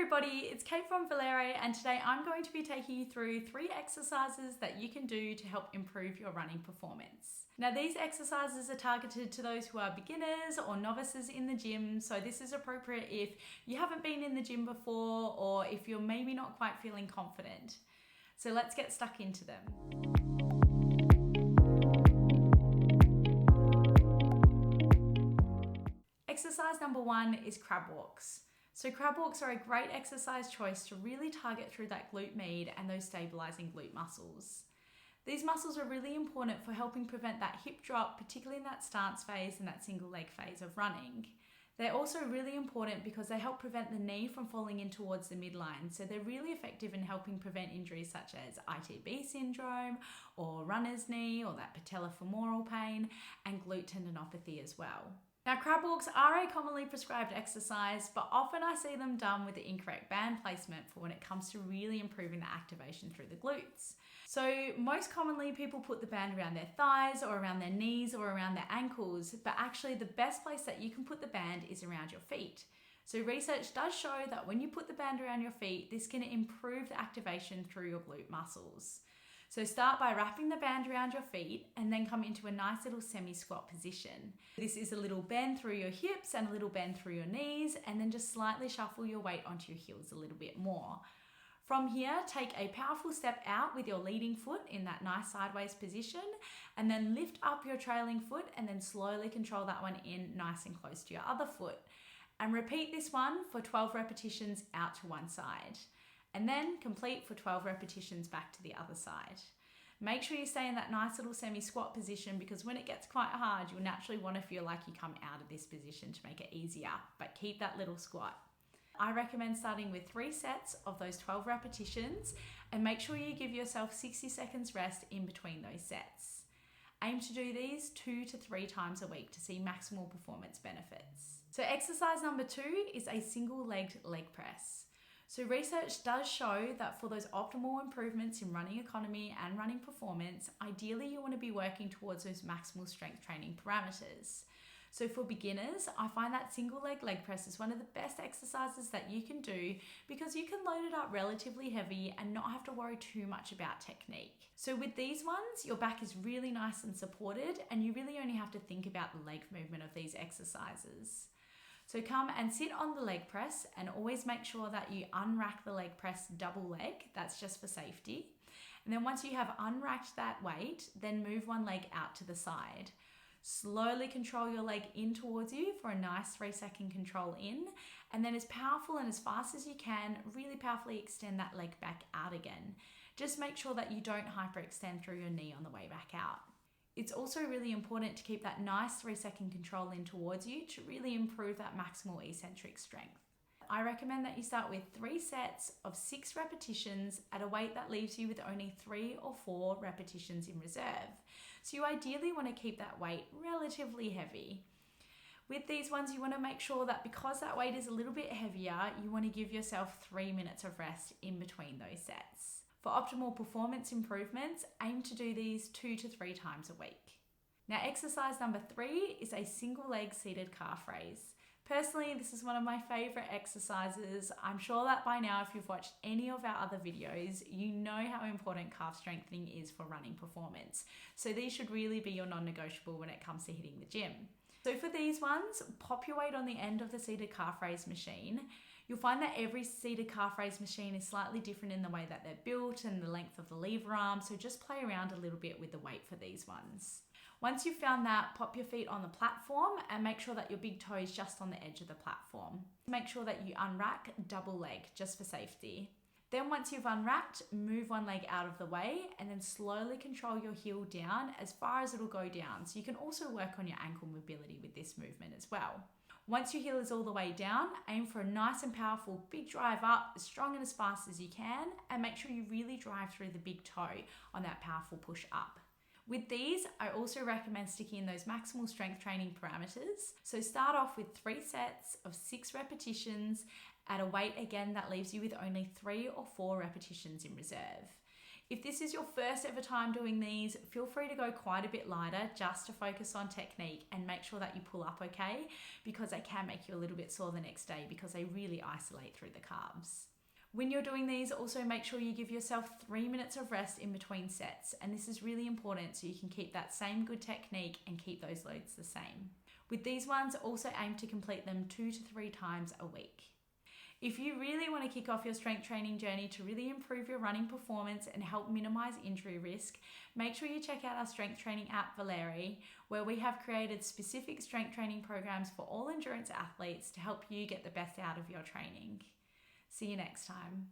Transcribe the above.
everybody, it's Kate from Valere, and today I'm going to be taking you through 3 exercises that you can do to help improve your running performance. Now these exercises are targeted to those who are beginners or novices in the gym, so this is appropriate if you haven't been in the gym before or if you're maybe not quite feeling confident. So let's get stuck into them. Exercise number 1 is crab walks. So crab walks are a great exercise choice to really target through that glute med and those stabilizing glute muscles. These muscles are really important for helping prevent that hip drop, particularly in that stance phase and that single leg phase of running. They're also really important because they help prevent the knee from falling in towards the midline. So they're really effective in helping prevent injuries such as ITB syndrome or runner's knee or that patellofemoral pain and glute tendinopathy as well. Now, crab walks are a commonly prescribed exercise, but often I see them done with the incorrect band placement for when it comes to really improving the activation through the glutes. So most commonly people put the band around their thighs or around their knees or around their ankles, but actually the best place that you can put the band is around your feet. So research does show that when you put the band around your feet, this can improve the activation through your glute muscles. So start by wrapping the band around your feet and then come into a nice little semi-squat position. This is a little bend through your hips and a little bend through your knees, and then just slightly shuffle your weight onto your heels a little bit more. From here, take a powerful step out with your leading foot in that nice sideways position, and then lift up your trailing foot and then slowly control that one in nice and close to your other foot. And repeat this one for 12 repetitions out to one side. And then complete for 12 repetitions back to the other side. Make sure you stay in that nice little semi-squat position because when it gets quite hard, you'll naturally want to feel like you come out of this position to make it easier, but keep that little squat. I recommend starting with 3 sets of those 12 repetitions and make sure you give yourself 60 seconds rest in between those sets. Aim to do these 2 to 3 times a week to see maximal performance benefits. So exercise number 2 is a single-legged leg press. So research does show that for those optimal improvements in running economy and running performance, ideally you want to be working towards those maximal strength training parameters. So for beginners, I find that single leg press is one of the best exercises that you can do because you can load it up relatively heavy and not have to worry too much about technique. So with these ones, your back is really nice and supported and you really only have to think about the leg movement of these exercises. So come and sit on the leg press and always make sure that you unrack the leg press double leg. That's just for safety. And then once you have unracked that weight, then move one leg out to the side. Slowly control your leg in towards you for a nice 3-second control in. And then as powerful and as fast as you can, really powerfully extend that leg back out again. Just make sure that you don't hyperextend through your knee on the way back out. It's also really important to keep that nice 3-second control in towards you to really improve that maximal eccentric strength. I recommend that you start with 3 sets of 6 repetitions at a weight that leaves you with only 3 or 4 repetitions in reserve. So you ideally want to keep that weight relatively heavy. With these ones, you want to make sure that because that weight is a little bit heavier, you want to give yourself 3 minutes of rest in between those sets. For optimal performance improvements, aim to do these 2 to 3 times a week. Now, exercise number 3 is a single leg seated calf raise. Personally, this is one of my favorite exercises. I'm sure that by now, if you've watched any of our other videos, you know how important calf strengthening is for running performance. So these should really be your non-negotiable when it comes to hitting the gym. So for these ones, pop your weight on the end of the seated calf raise machine. You'll find that every seated calf raise machine is slightly different in the way that they're built and the length of the lever arm, so just play around a little bit with the weight for these ones. Once you've found that, pop your feet on the platform and make sure that your big toe is just on the edge of the platform. Make sure that you unrack double leg just for safety. Then once you've unracked, move one leg out of the way and then slowly control your heel down as far as it'll go down. So you can also work on your ankle mobility with this movement as well. Once your heel is all the way down, aim for a nice and powerful big drive up, as strong and as fast as you can, and make sure you really drive through the big toe on that powerful push up. With these, I also recommend sticking in those maximal strength training parameters. So start off with 3 sets of 6 repetitions at a weight again that leaves you with only 3 or 4 repetitions in reserve. If this is your first ever time doing these, feel free to go quite a bit lighter just to focus on technique and make sure that you pull up okay, because they can make you a little bit sore the next day because they really isolate through the calves. When you're doing these, also make sure you give yourself 3 minutes of rest in between sets, and this is really important so you can keep that same good technique and keep those loads the same. With these ones, also aim to complete them 2 to 3 times a week. If you really want to kick off your strength training journey to really improve your running performance and help minimize injury risk, make sure you check out our strength training app, Valeri, where we have created specific strength training programs for all endurance athletes to help you get the best out of your training. See you next time.